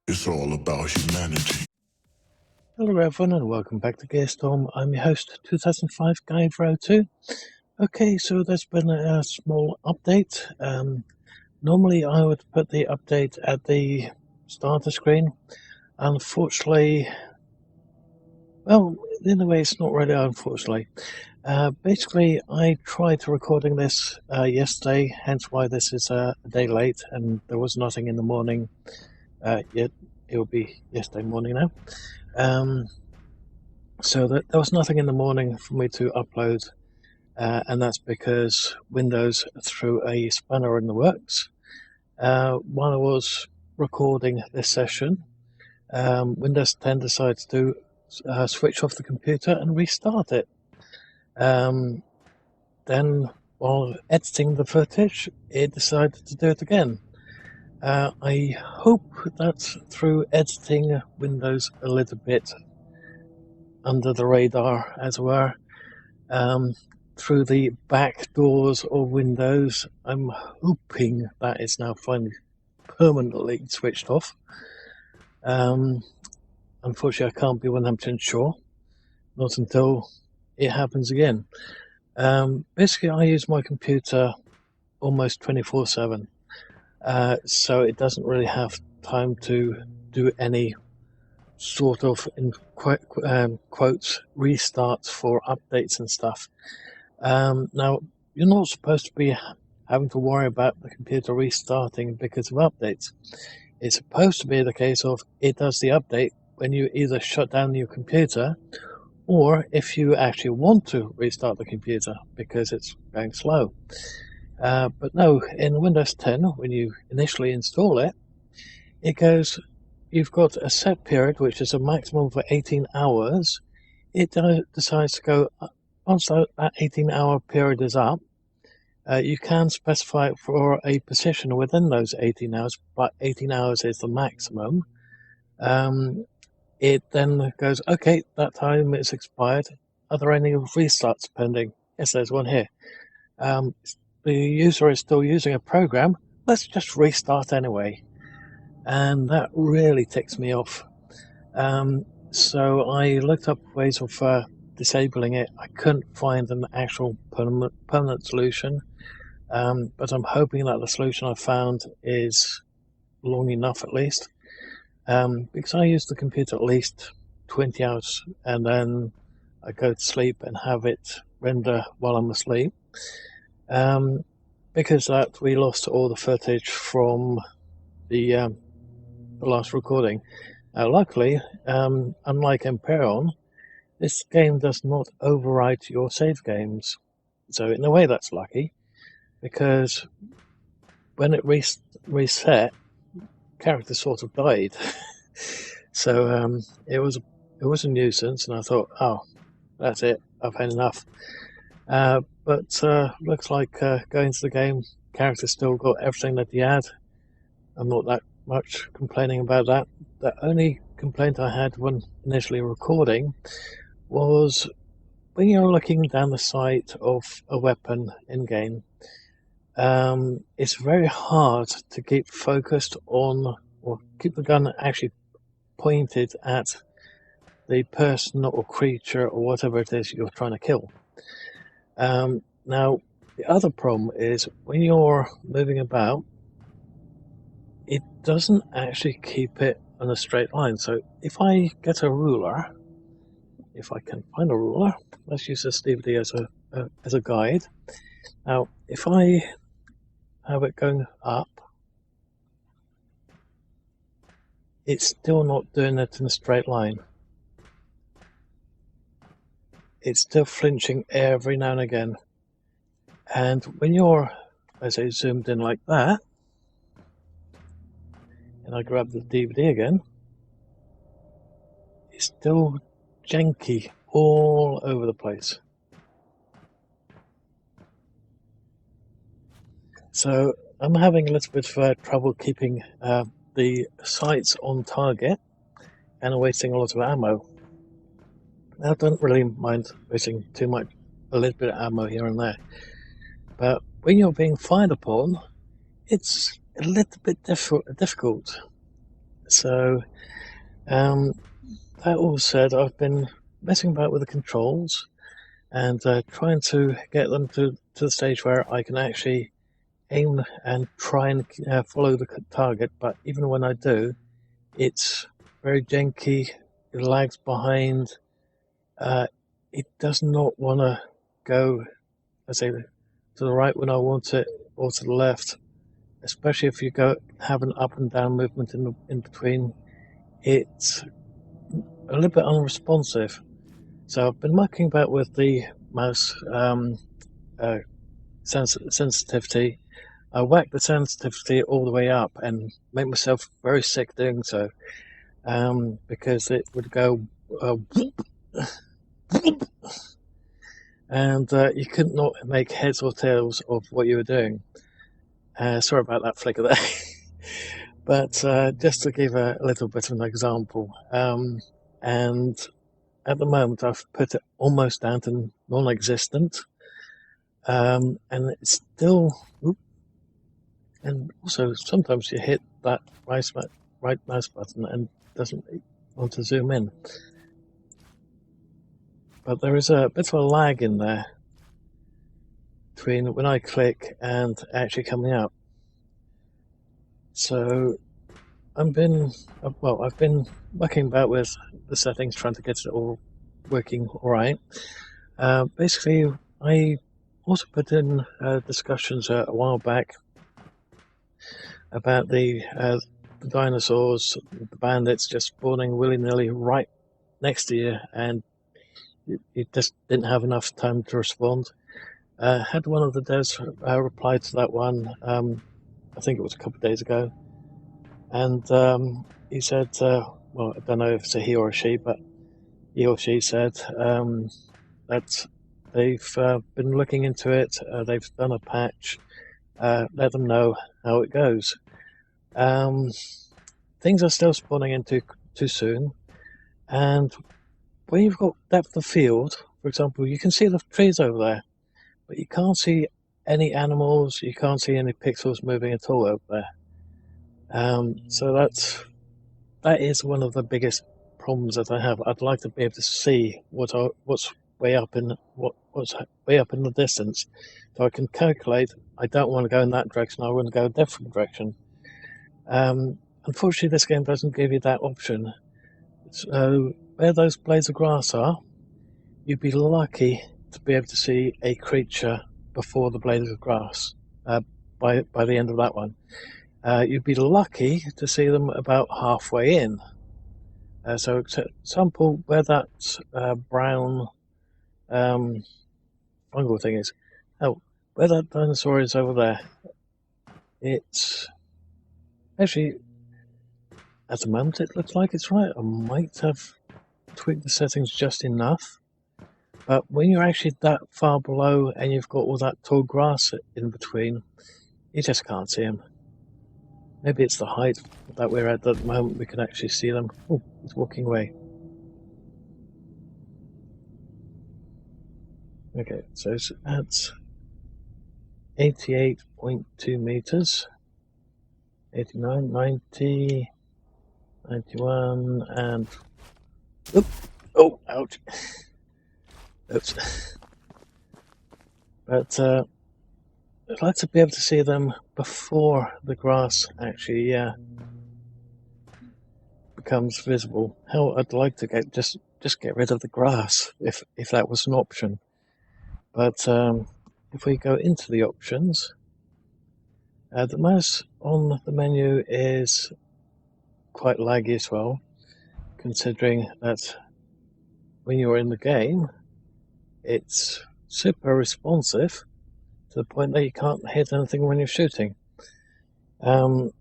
It's all about humanity. Hello everyone and welcome back to Gearstorm. I'm your host, 2005 Guy 2. Okay, so there's been a small update. Normally I would put the update at the starter screen. Unfortunately, well, in a way it's not really unfortunately. Basically, I tried recording this yesterday, hence why this is a day late, and there was nothing in the morning yet. It will be yesterday morning now. So there was nothing in the morning for me to upload, and that's because Windows threw a spanner in the works. While I was recording this session, Windows 10 decided to switch off the computer and restart it. Then, while editing the footage, it decided to do it again. I hope that through editing Windows a little bit under the radar, as it were, through the back doors of Windows, I'm hoping that it's now finally permanently switched off. Unfortunately, I can't be 100% sure, not until it happens again. Basically, I use my computer almost 24/7, so it doesn't really have time to do any sort of, in quotes, restarts for updates and stuff. Now, you're not supposed to be having to worry about the computer restarting because of updates. It's supposed to be the case of it does the update when you either shut down your computer or if you actually want to restart the computer because it's going slow. But no, in Windows 10, when you initially install it, it goes, you've got a set period, which is a maximum for 18 hours. It decides to go, once that 18-hour period is up, you can specify it for a position within those 18 hours, but 18 hours is the maximum. It then goes, okay, that time is expired. Are there any restarts pending? Yes, there's one here. The user is still using a program. Let's just restart anyway. And that really ticks me off. So I looked up ways of disabling it. I couldn't find an actual permanent solution, but I'm hoping that the solution I found is long enough at least, because I use the computer at least 20 hours and then I go to sleep and have it render while I'm asleep. Because that we lost all the footage from the last recording. Luckily, unlike Empyrean, this game does not overwrite your save games. So in a way that's lucky, because when it reset, character sort of died. So it was a nuisance, and I thought, oh, that's it, I've had enough. But looks like going to the game, character still got everything that he had. I'm not that much complaining about that. The only complaint I had when initially recording was when you're looking down the sight of a weapon in game, it's very hard to keep focused on, or keep the gun actually pointed at the person or creature or whatever it is you're trying to kill. Now, the other problem is when you're moving about, it doesn't actually keep it on a straight line. So if I get a ruler, if I can find a ruler, let's use this DVD as a guide. Now, if I have it going up, it's still not doing it in a straight line. It's still flinching every now and again. And when you're, let's say, zoomed in like that, and I grab the DVD again, it's still janky all over the place. So I'm having a little bit of trouble keeping the sights on target and wasting a lot of ammo. I don't really mind wasting too much, a little bit of ammo here and there. But when you're being fired upon, it's a little bit difficult. So that all said, I've been messing about with the controls and trying to get them to the stage where I can actually aim and try and follow the target. But even when I do, it's very janky. It lags behind. It does not want to go, let's say, to the right when I want it, or to the left. Especially if you have an up and down movement in between, it's a little bit unresponsive. So I've been mucking about with the mouse sensitivity. I whack the sensitivity all the way up and make myself very sick doing so, because it would go and you couldn't not make heads or tails of what you were doing. Sorry about that flicker there. But just to give a little bit of an example, and at the moment I've put it almost down to non-existent, and it's still, and also sometimes you hit that right mouse button and doesn't want to zoom in. But there is a bit of a lag in there between when I click and actually coming up. So I've been mucking about with the settings, trying to get it all working all right. Basically, I also put in discussions a while back about the dinosaurs, the bandits just spawning willy-nilly right next to you, and you just didn't have enough time to respond. Had one of the devs reply to that one, I think it was a couple of days ago, and he said, well, I don't know if it's a he or a she, but he or she said that they've been looking into it, they've done a patch, let them know how it goes. Things are still spawning in too soon, and when you've got depth of field, for example, you can see the trees over there, but you can't see any animals, you can't see any pixels moving at all over there. So that is one of the biggest problems that I have. I'd like to be able to see what's way up in what's way up in the distance, so I can calculate. I don't want to go in that direction. I want to go a different direction. Unfortunately, this game doesn't give you that option. So where those blades of grass are, you'd be lucky to be able to see a creature before the blades of grass. By the end of that one, you'd be lucky to see them about halfway in. So, example where that brown fungal thing is. Oh, where that dinosaur is over there. It's actually, at the moment, it looks like it's right. I might have tweaked the settings just enough. But when you're actually that far below and you've got all that tall grass in between, you just can't see them. Maybe it's the height that we're at the moment, we can actually see them. Oh, he's walking away. Okay, so it's at 88.2 meters, 89, 90, 91, and oh, ouch. Oops. But I'd like to be able to see them before the grass actually becomes visible. Hell, I'd like to just get rid of the grass if that was an option. But if we go into the options, the mouse on the menu is quite laggy as well, considering that when you're in the game, it's super responsive to the point that you can't hit anything when you're shooting. But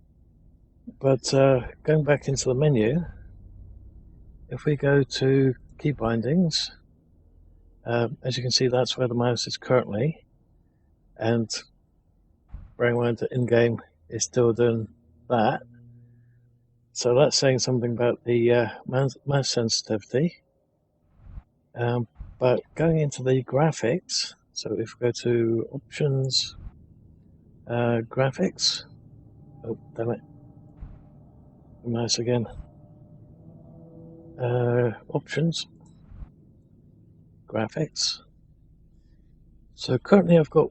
going back into the menu, if we go to key bindings, as you can see, that's where the mouse is currently, and bearing in mind that in-game is still doing that. So that's saying something about the mouse sensitivity. But going into the graphics, so if we go to options, graphics, oh damn it, Nice again. Options, graphics. So currently I've got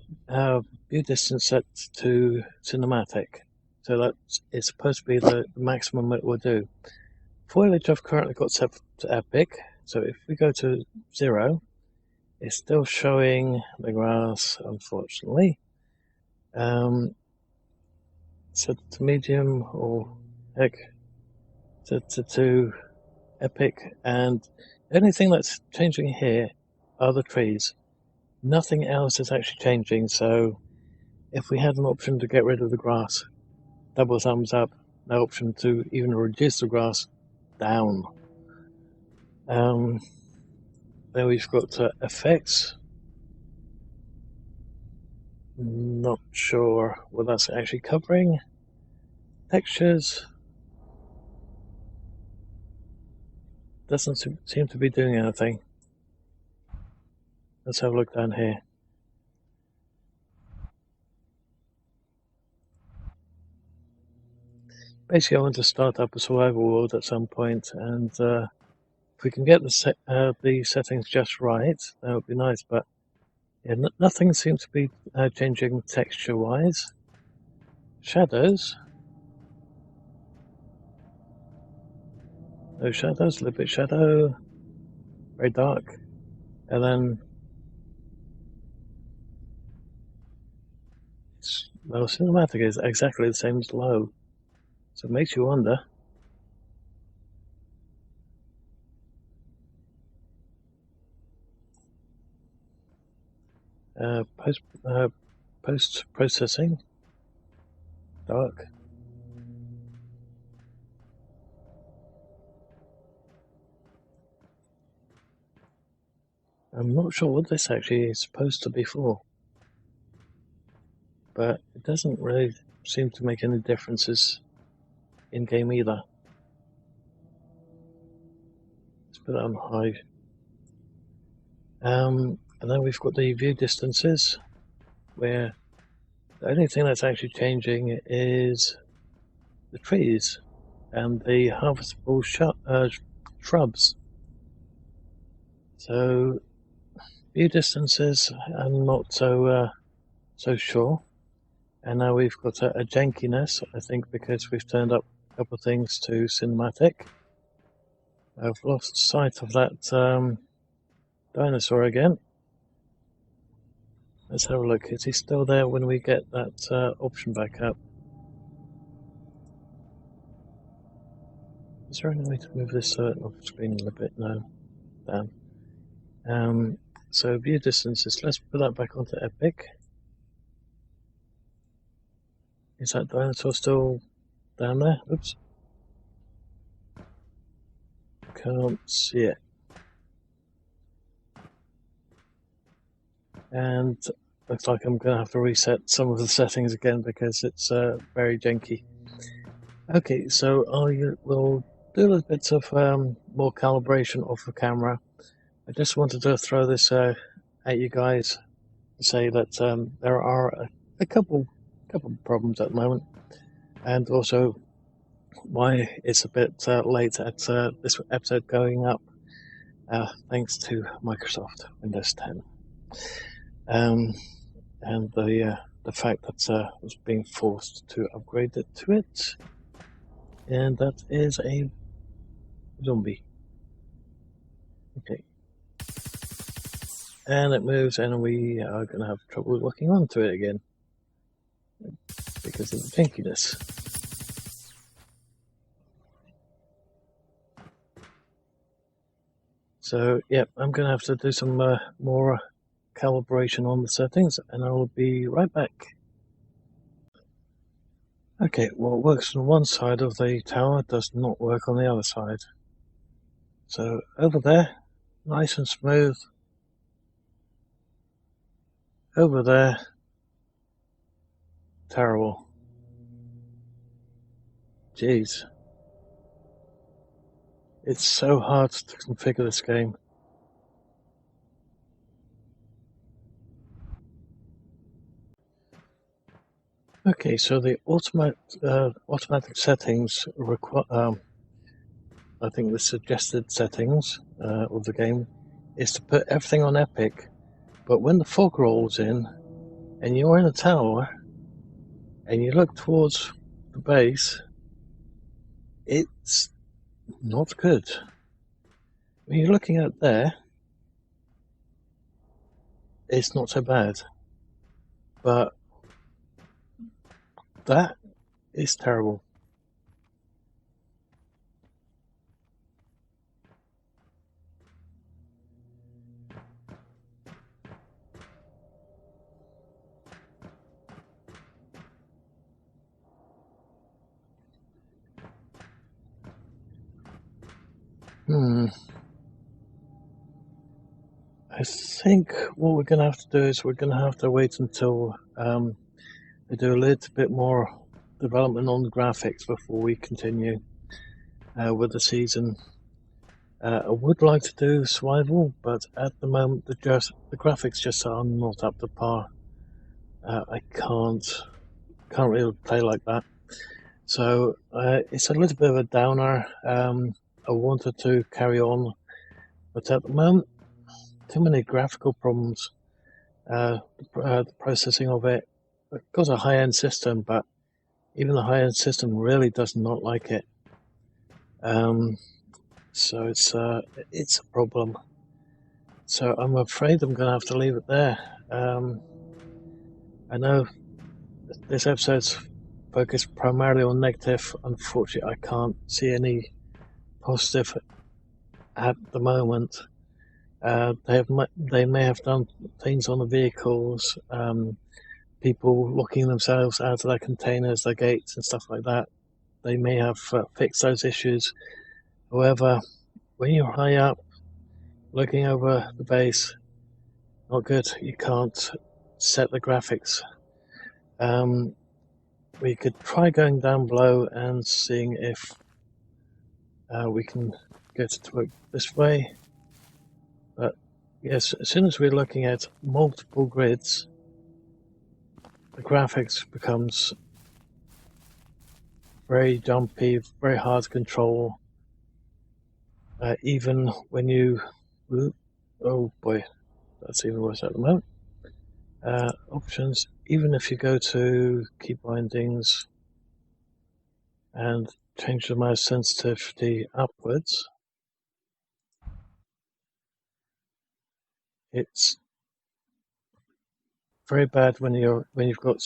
view distance set to cinematic, so that is supposed to be the maximum it will do. Foliage I've currently got set to epic, so if we go to 0, it's still showing the grass, unfortunately. Set to medium, or heck, set to epic, and the only thing that's changing here are the trees. Nothing else is actually changing, so if we had an option to get rid of the grass, double thumbs up. No option to even reduce the grass, down. Then we've got effects. Not sure what that's actually covering. Textures. Doesn't seem to be doing anything. Let's have a look down here. Basically, I want to start up a survival world at some point, and if we can get the settings just right, that would be nice. But yeah, nothing seems to be changing texture-wise. Shadows. No shadows, a little bit shadow, very dark, and then well, cinematic is exactly the same as low, so it makes you wonder. Post processing, dark. I'm not sure what this actually is supposed to be for, but it doesn't really seem to make any differences in game either. Let's put that on high. And then we've got the view distances, where the only thing that's actually changing is the trees and the harvestable shrubs. So view distances, I'm not so sure. And now we've got a jankiness, I think, because we've turned up a couple of things to cinematic. I've lost sight of that dinosaur again. Let's have a look. Is he still there when we get that option back up? Is there any way to move this off screen a little bit? No. Down. So view distances, let's put that back onto epic. Is that dinosaur still down there? Oops. Can't see it. And looks like I'm going to have to reset some of the settings again because it's very janky. Okay, so I will do a little bit of more calibration of the camera. I just wanted to throw this at you guys to say that there are a couple problems at the moment, and also why it's a bit late at this episode going up, thanks to Microsoft Windows 10. And the fact that I was being forced to upgrade it to it, and that is a zombie. Okay, and it moves, and we are going to have trouble looking onto it again because of the jankiness. So yeah, I'm going to have to do some more calibration on the settings, and I will be right back. Okay, what works on one side of the tower does not work on the other side. So over there, nice and smooth. Over there, terrible. Jeez. It's so hard to configure this game. Okay, so the automatic settings require, I think the suggested settings of the game is to put everything on epic, but when the fog rolls in and you're in a tower and you look towards the base, it's not good. When you're looking at there, it's not so bad, but that is terrible. I think what we're going to have to do is we're going to have to wait until they do a little bit more development on the graphics before we continue with the season. I would like to do survival, but at the moment the graphics just are not up to par. I can't really play like that. So it's a little bit of a downer. I wanted to carry on, but at the moment, too many graphical problems. The processing of it. I've got a high-end system, but even the high-end system really does not like it. So it's a problem. So I'm afraid I'm going to have to leave it there. I know this episode's focused primarily on negative. Unfortunately, I can't see any positive at the moment. They may have done things on the vehicles, people locking themselves out of their containers, their gates and stuff like that. They may have fixed those issues. However, when you're high up, looking over the base, not good. You can't set the graphics. We could try going down below and seeing if we can get it to work this way. But yes, as soon as we're looking at multiple grids, the graphics becomes very jumpy, very hard to control. Even when you, oh boy, that's even worse at the moment. Options, even if you go to key bindings and change the mouse sensitivity upwards, it's very bad when you've got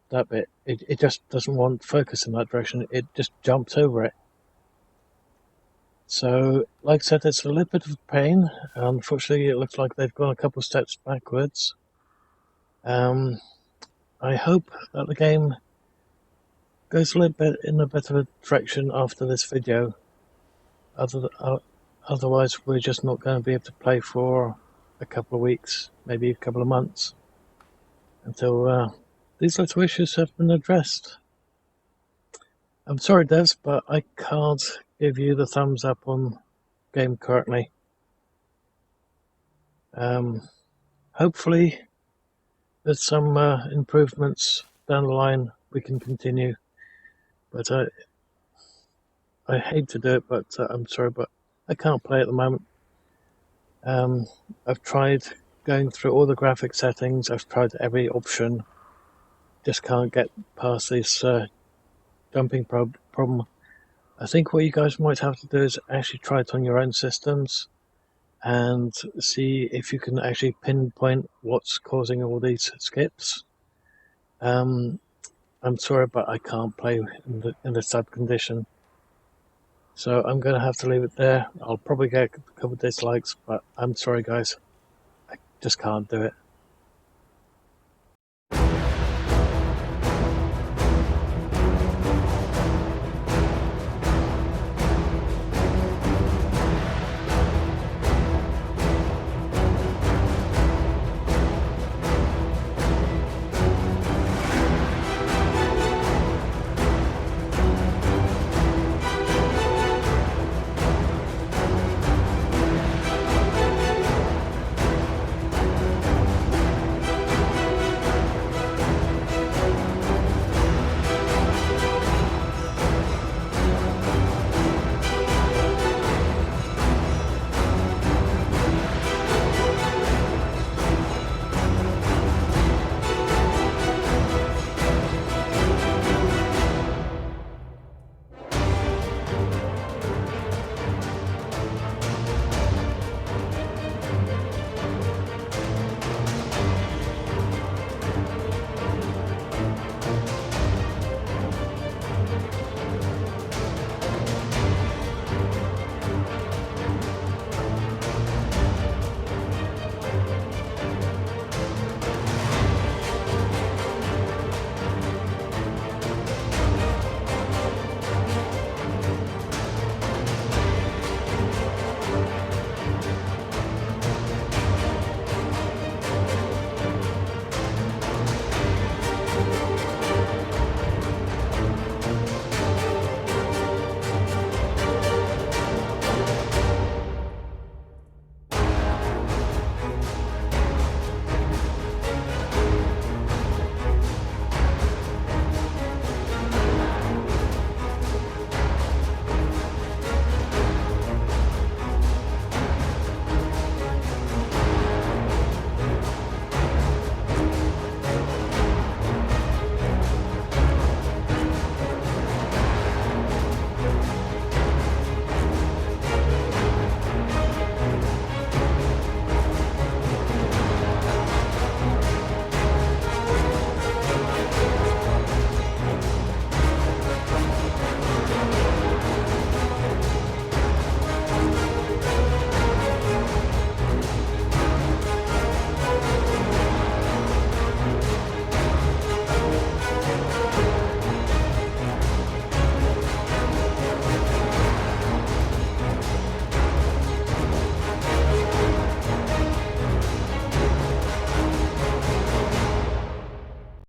that bit. It just doesn't want focus in that direction. It just jumps over it. So, like I said, it's a little bit of a pain. Unfortunately, it looks like they've gone a couple of steps backwards. I hope that the game goes a little bit in a better direction after this video. Otherwise, we're just not going to be able to play for a couple of weeks, maybe a couple of months, until these little issues have been addressed. I'm sorry, devs, but I can't give you the thumbs up on game currently. Hopefully, with some improvements down the line, we can continue. But I hate to do it, but I'm sorry, but I can't play at the moment. I've tried going through all the graphic settings. I've tried every option. Just can't get past this jumping problem. I think what you guys might have to do is actually try it on your own systems and see if you can actually pinpoint what's causing all these skips. I'm sorry, but I can't play in this type of condition. So I'm going to have to leave it there. I'll probably get a couple of dislikes, but I'm sorry, guys. I just can't do it.